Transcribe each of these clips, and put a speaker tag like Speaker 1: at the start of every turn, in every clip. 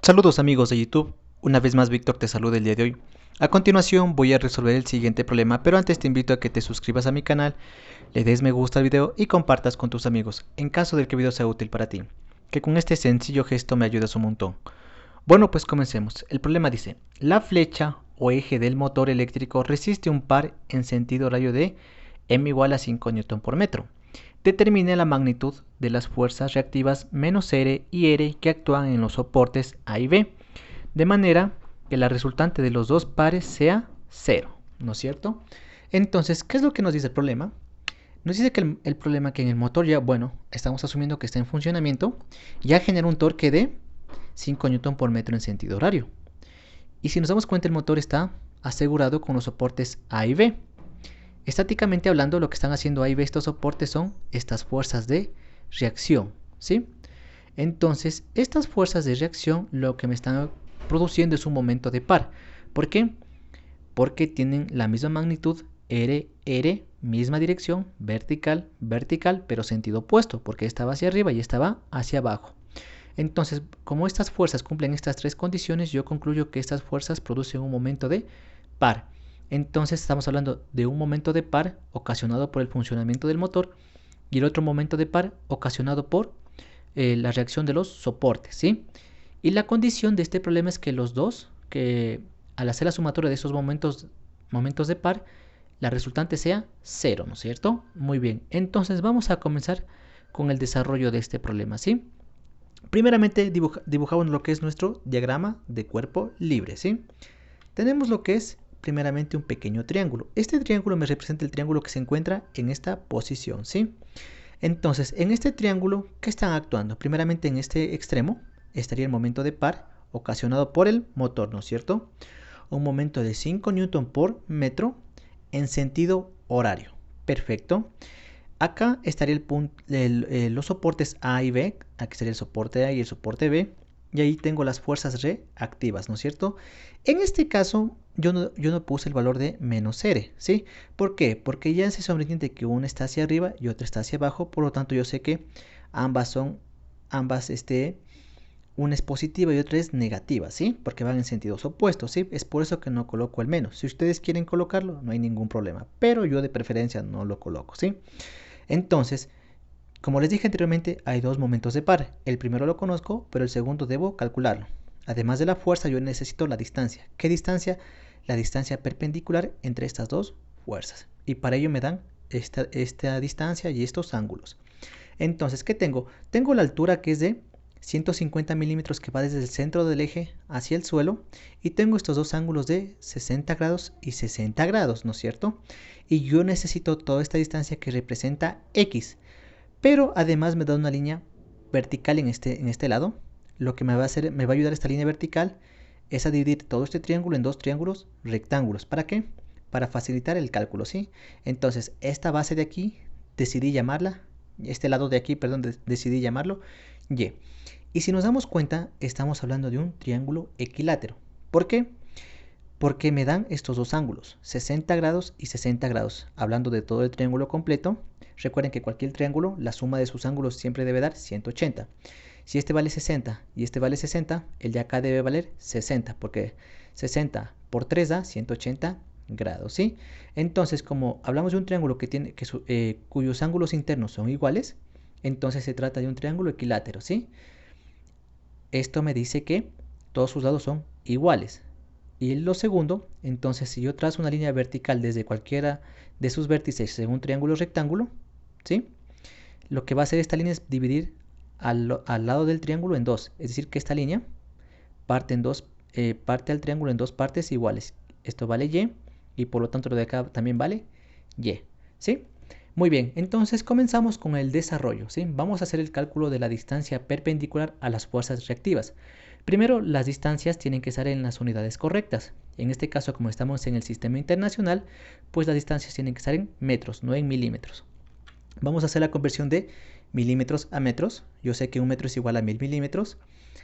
Speaker 1: Saludos amigos de YouTube, una vez más Víctor te saluda el día de hoy. A continuación voy a resolver el siguiente problema, pero antes te invito a que te suscribas a mi canal, le des me gusta al video y compartas con tus amigos, en caso de que el video sea útil para ti, que con este sencillo gesto me ayudas un montón. Bueno, pues comencemos. El problema dice, la flecha o eje del motor eléctrico resiste un par en sentido horario de m igual a 5 Newton por metro. Determine la magnitud de las fuerzas reactivas menos R y R que actúan en los soportes A y B, de manera que la resultante de los dos pares sea 0, ¿no es cierto? Entonces, ¿qué es lo que nos dice el problema? Nos dice que el problema que en el motor ya, bueno, estamos asumiendo que está en funcionamiento, ya genera un torque de 5 Newton por metro en sentido horario. Y si nos damos cuenta, el motor está asegurado con los soportes A y B. Estáticamente hablando, lo que están haciendo A y B estos soportes son estas fuerzas de reacción, ¿sí? Entonces, estas fuerzas de reacción lo que me están produciendo es un momento de par. ¿Por qué? Porque tienen la misma magnitud, R, misma dirección, vertical, vertical, pero sentido opuesto, porque esta va hacia arriba y esta va hacia abajo. Entonces, como estas fuerzas cumplen estas tres condiciones, yo concluyo que estas fuerzas producen un momento de par. Entonces estamos hablando de un momento de par ocasionado por el funcionamiento del motor y el otro momento de par ocasionado por la reacción de los soportes, ¿sí? Y la condición de este problema es que los dos, que al hacer la sumatoria de esos momentos de par, la resultante sea 0, ¿no es cierto? Muy bien, entonces vamos a comenzar con el desarrollo de este problema, ¿sí? Primeramente dibujamos lo que es nuestro diagrama de cuerpo libre, ¿sí? Tenemos lo que es primeramente un pequeño triángulo. Este triángulo me representa el triángulo que se encuentra en esta posición, ¿sí? Entonces, en este triángulo, ¿qué están actuando? Primeramente en este extremo estaría el momento de par ocasionado por el motor, ¿no es cierto? Un momento de 5 Newton por metro en sentido horario. Perfecto. Acá estaría los soportes A y B. Aquí sería el soporte A y el soporte B. Y ahí tengo las fuerzas reactivas, ¿no es cierto? En este caso, yo no puse el valor de menos R, ¿sí? ¿Por qué? Porque ya se sobreentiende que una está hacia arriba y otra está hacia abajo. Por lo tanto, yo sé que ambas, una es positiva y otra es negativa, ¿sí? Porque van en sentidos opuestos, ¿sí? Es por eso que no coloco el menos. Si ustedes quieren colocarlo, no hay ningún problema. Pero yo de preferencia no lo coloco, ¿sí? Entonces, como les dije anteriormente, hay dos momentos de par. El primero lo conozco, pero el segundo debo calcularlo. Además de la fuerza, yo necesito la distancia. ¿Qué distancia? La distancia perpendicular entre estas dos fuerzas. Y para ello me dan esta distancia y estos ángulos. Entonces, ¿qué tengo? Tengo la altura que es de 150 milímetros que va desde el centro del eje hacia el suelo. Y tengo estos dos ángulos de 60 grados y 60 grados, ¿no es cierto? Y yo necesito toda esta distancia que representa X. Pero además me da una línea vertical en este lado. Lo que me va a ayudar esta línea vertical es a dividir todo este triángulo en dos triángulos rectángulos. ¿Para qué? Para facilitar el cálculo, ¿sí? Entonces, esta base de aquí decidí llamarla, este lado de aquí, perdón, decidí llamarlo Y. Y si nos damos cuenta, estamos hablando de un triángulo equilátero. ¿Por qué? Porque me dan estos dos ángulos, 60 grados y 60 grados. Hablando de todo el triángulo completo, recuerden que cualquier triángulo, la suma de sus ángulos siempre debe dar 180. Si este vale 60 y este vale 60, el de acá debe valer 60, porque 60 por 3 da 180 grados, ¿sí? Entonces, como hablamos de un triángulo cuyos ángulos internos son iguales, entonces se trata de un triángulo equilátero, ¿sí? Esto me dice que todos sus lados son iguales. Y lo segundo, entonces si yo trazo una línea vertical desde cualquiera de sus vértices en un triángulo rectángulo, ¿sí? Lo que va a hacer esta línea es dividir al lado del triángulo en dos. Es decir, que esta línea parte al triángulo en dos partes iguales. Esto vale y por lo tanto lo de acá también vale Y, ¿sí? Muy bien, entonces comenzamos con el desarrollo, ¿sí? Vamos a hacer el cálculo de la distancia perpendicular a las fuerzas reactivas. Primero, las distancias tienen que estar en las unidades correctas. En este caso, como estamos en el sistema internacional, pues las distancias tienen que estar en metros, no en milímetros. Vamos a hacer la conversión de milímetros a metros. Yo sé que un metro es igual a 1000 milímetros.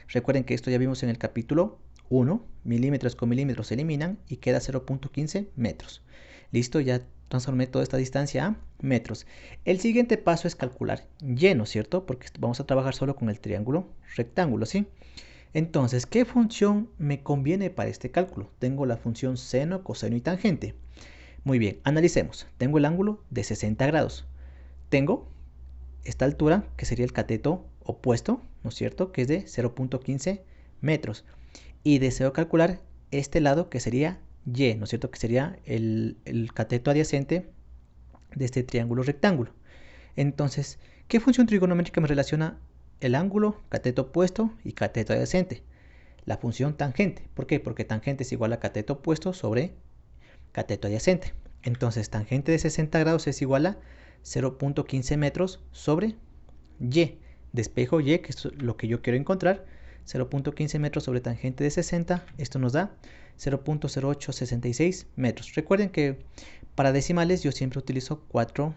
Speaker 1: Recuerden que esto ya vimos en el capítulo 1. Milímetros con milímetros se eliminan y queda 0.15 metros. Listo, ya transformé toda esta distancia a metros. El siguiente paso es calcular Y, ¿no es cierto? Porque vamos a trabajar solo con el triángulo rectángulo, ¿sí? Entonces, ¿qué función me conviene para este cálculo? Tengo la función seno, coseno y tangente. Muy bien, analicemos. Tengo el ángulo de 60 grados. Tengo esta altura, que sería el cateto opuesto, ¿no es cierto? Que es de 0.15 metros. Y deseo calcular este lado, que sería Y, ¿no es cierto? Que sería el cateto adyacente de este triángulo rectángulo. Entonces, ¿qué función trigonométrica me relaciona el ángulo, cateto opuesto y cateto adyacente? La función tangente. ¿Por qué? Porque tangente es igual a cateto opuesto sobre cateto adyacente. Entonces, tangente de 60 grados es igual a 0.15 metros sobre Y. Despejo Y, que es lo que yo quiero encontrar. 0.15 metros sobre tangente de 60. Esto nos da 0.0866 metros. Recuerden que para decimales yo siempre utilizo cuatro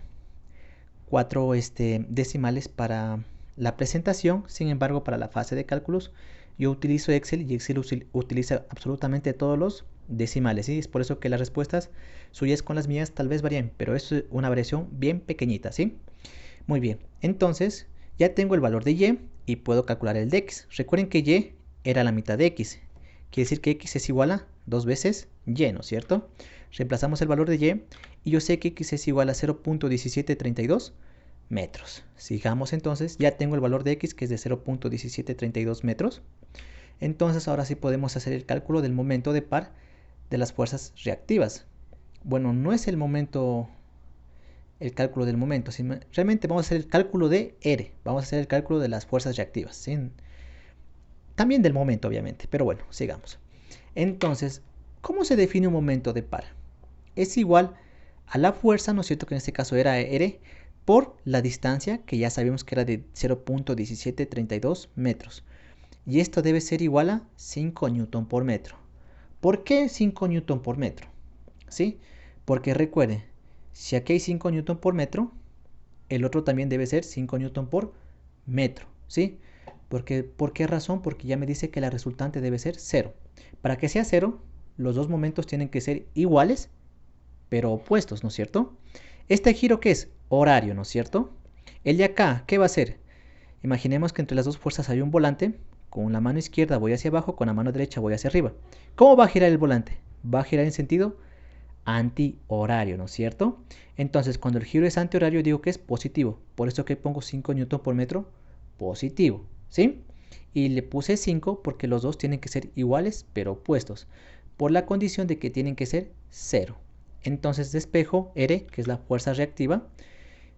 Speaker 1: decimales para la presentación. Sin embargo, para la fase de cálculos yo utilizo Excel y Excel utiliza absolutamente todos los decimales, ¿sí? Es por eso que las respuestas suyas con las mías tal vez varíen, pero es una variación bien pequeñita, ¿sí? Muy bien, entonces ya tengo el valor de y puedo calcular el de x. Recuerden que y era la mitad de x, quiere decir que x es igual a 2 veces y, ¿no es cierto? Reemplazamos el valor de y yo sé que x es igual a 0.1732 metros. Sigamos entonces, ya tengo el valor de x, que es de 0.1732 metros. Entonces ahora sí podemos hacer el cálculo del momento de par de las fuerzas reactivas. Bueno, no es el cálculo del momento, sino realmente vamos a hacer el cálculo de R, vamos a hacer el cálculo de las fuerzas reactivas, ¿sí? También del momento, obviamente, pero bueno, sigamos. Entonces, ¿cómo se define un momento de par? Es igual a la fuerza, ¿no es cierto? Que en este caso era R, por la distancia, que ya sabemos que era de 0.1732 metros. Y esto debe ser igual a 5 newton por metro. ¿Por qué 5 newton por metro? ¿Sí? Porque recuerden, si aquí hay 5 newton por metro, el otro también debe ser 5 newton por metro, ¿sí? ¿Por qué razón? Porque ya me dice que la resultante debe ser 0. Para que sea 0, los dos momentos tienen que ser iguales, pero opuestos, ¿no es cierto? ¿Este giro qué es? Horario, ¿no es cierto? El de acá, ¿qué va a ser? Imaginemos que entre las dos fuerzas hay un volante. Con la mano izquierda voy hacia abajo, con la mano derecha voy hacia arriba. ¿Cómo va a girar el volante? Va a girar en sentido antihorario, ¿no es cierto? Entonces, cuando el giro es antihorario, digo que es positivo. Por eso que pongo 5 newton por metro positivo, ¿sí? Y le puse 5 porque los dos tienen que ser iguales, pero opuestos, por la condición de que tienen que ser 0. Entonces despejo R, que es la fuerza reactiva,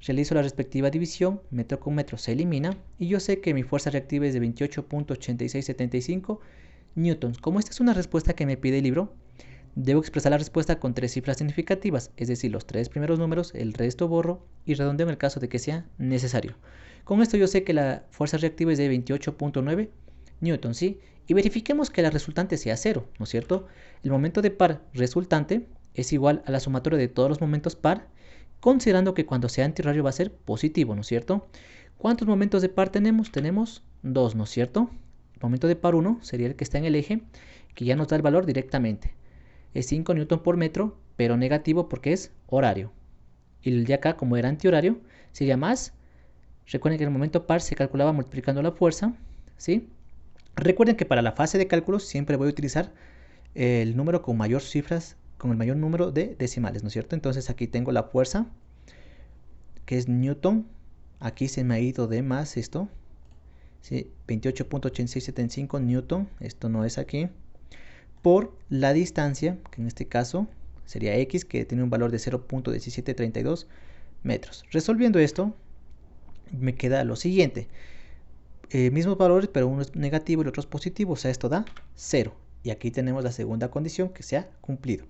Speaker 1: realizo la respectiva división, metro con metro se elimina, y yo sé que mi fuerza reactiva es de 28.8675 newtons. Como esta es una respuesta que me pide el libro, debo expresar la respuesta con 3 cifras significativas, es decir, los 3 primeros números, el resto borro y redondeo en el caso de que sea necesario. Con esto yo sé que la fuerza reactiva es de 28.9 newtons, ¿sí? Y verifiquemos que la resultante sea 0, ¿no es cierto? El momento de par resultante es igual a la sumatoria de todos los momentos par, considerando que cuando sea antirradio va a ser positivo, ¿no es cierto? ¿Cuántos momentos de par tenemos? Tenemos 2, ¿no es cierto? El momento de par 1 sería el que está en el eje, que ya nos da el valor directamente. Es 5 newton por metro, pero negativo porque es horario. Y el de acá, como era antihorario, sería más. Recuerden que en el momento par se calculaba multiplicando la fuerza, ¿sí? Recuerden que para la fase de cálculos siempre voy a utilizar el número con mayor cifras, con el mayor número de decimales, ¿no es cierto? Entonces aquí tengo la fuerza, que es newton. Aquí se me ha ido de más esto, ¿sí? 28.8675 newton, esto no es aquí, por la distancia, que en este caso sería x, que tiene un valor de 0.1732 metros. Resolviendo esto, me queda lo siguiente. Mismos valores, pero uno es negativo y el otro es positivo, o sea, esto da 0. Y aquí tenemos la segunda condición que se ha cumplido.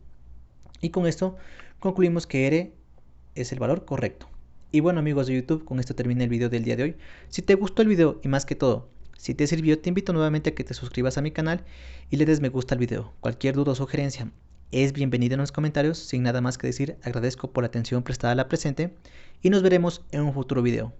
Speaker 1: Y con esto concluimos que R es el valor correcto. Y bueno, amigos de YouTube, con esto termina el video del día de hoy. Si te gustó el video y más que todo, si te sirvió, te invito nuevamente a que te suscribas a mi canal y le des me gusta al video. Cualquier duda o sugerencia es bienvenida en los comentarios. Sin nada más que decir, agradezco por la atención prestada a la presente y nos veremos en un futuro video.